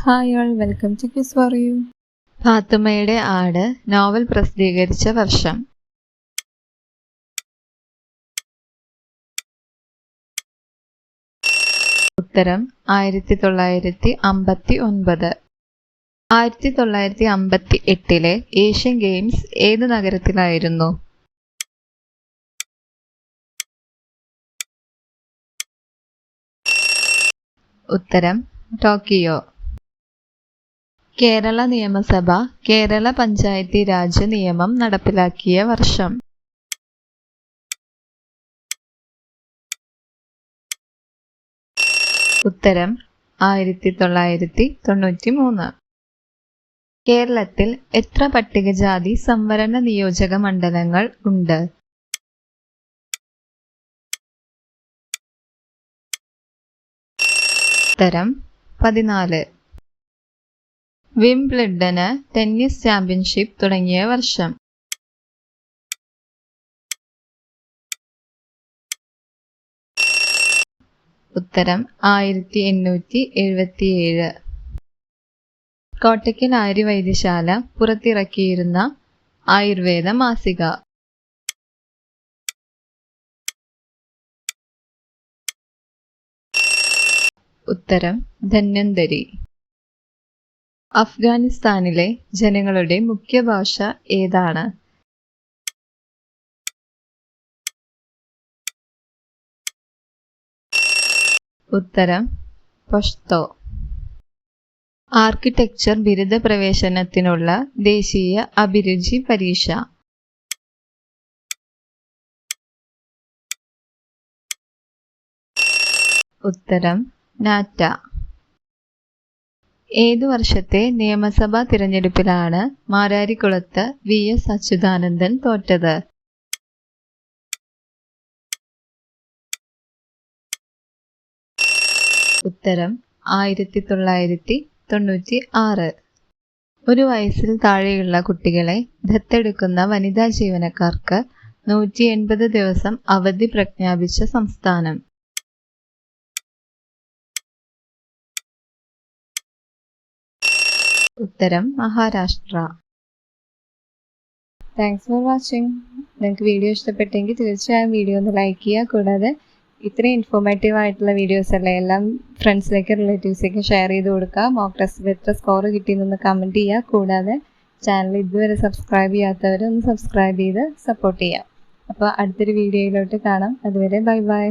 Hi all, welcome to quiz for you. ഫാത്തുമയുടെ ആട് novel പ്രസിദ്ധീകരിച്ച വർഷം? ഉത്തരം 1959. 1958 ഏഷ്യൻ ഗെയിംസ് ഏത് നഗരത്തിലായിരുന്നു? ഉത്തരം ടോക്കിയോ. കേരള നിയമസഭ കേരള പഞ്ചായത്തി രാജ് നിയമം നടപ്പിലാക്കിയ വർഷം? ഉത്തരം 1993. കേരളത്തിൽ എത്ര പട്ടികജാതി സംവരണ നിയോജക മണ്ഡലങ്ങൾ ഉണ്ട്? ഉത്തരം 14. വിംബിൾഡണ് ടെന്നീസ് ചാമ്പ്യൻഷിപ്പ് തുടങ്ങിയ വർഷം? ഉത്തരം 1877. കോട്ടയ്ക്കൽ ആര്യവൈദ്യശാല പുറത്തിറക്കിയിരുന്ന ആയുർവേദ മാസിക? ഉത്തരം ധന്വന്തരി. അഫ്ഗാനിസ്ഥാനിലെ ജനങ്ങളുടെ മുഖ്യ ഭാഷ ഏതാണ്? ഉത്തരം പഷ്തോ. ആർക്കിടെക്ചർ ബിരുദ പ്രവേശനത്തിനുള്ള ദേശീയ അഭിരുചി പരീക്ഷ? ഉത്തരം നാറ്റ. ഏതു വർഷത്തെ നിയമസഭാ തിരഞ്ഞെടുപ്പിലാണ് മാരാരിക്കുളത്ത് VS അച്യുതാനന്ദൻ തോറ്റത്? ഉത്തരം 1996. ഒരു വയസ്സിൽ താഴെയുള്ള കുട്ടികളെ ദത്തെടുക്കുന്ന വനിതാ ജീവനക്കാർക്ക് 180 ദിവസം അവധി പ്രഖ്യാപിച്ച സംസ്ഥാനം? ഉത്തരം മഹാരാഷ്ട്ര. Thanks for watching. നിങ്ങൾക്ക് വീഡിയോ ഇഷ്ടപ്പെട്ടെങ്കിൽ തീർച്ചയായും വീഡിയോ ഒന്ന് ലൈക്ക് ചെയ്യുക. കൂടാതെ ഇത്രയും ഇൻഫോർമേറ്റീവ് ആയിട്ടുള്ള വീഡിയോസ് അല്ലേ എല്ലാം ഫ്രണ്ട്സിലേക്ക് റിലേറ്റീവ്സിലേക്ക് ഷെയർ ചെയ്ത് കൊടുക്കുക. മോക്ക് ടെസ്റ്റിൽ എത്ര സ്കോർ കിട്ടിയെന്നൊന്ന് കമൻറ്റ് ചെയ്യുക. കൂടാതെ ചാനൽ ഇതുവരെ സബ്സ്ക്രൈബ് ചെയ്യാത്തവർ ഒന്ന് സബ്സ്ക്രൈബ് ചെയ്ത് സപ്പോർട്ട് ചെയ്യുക. അപ്പോൾ അടുത്തൊരു വീഡിയോയിലോട്ട് കാണാം. അതുവരെ ബൈ ബൈ.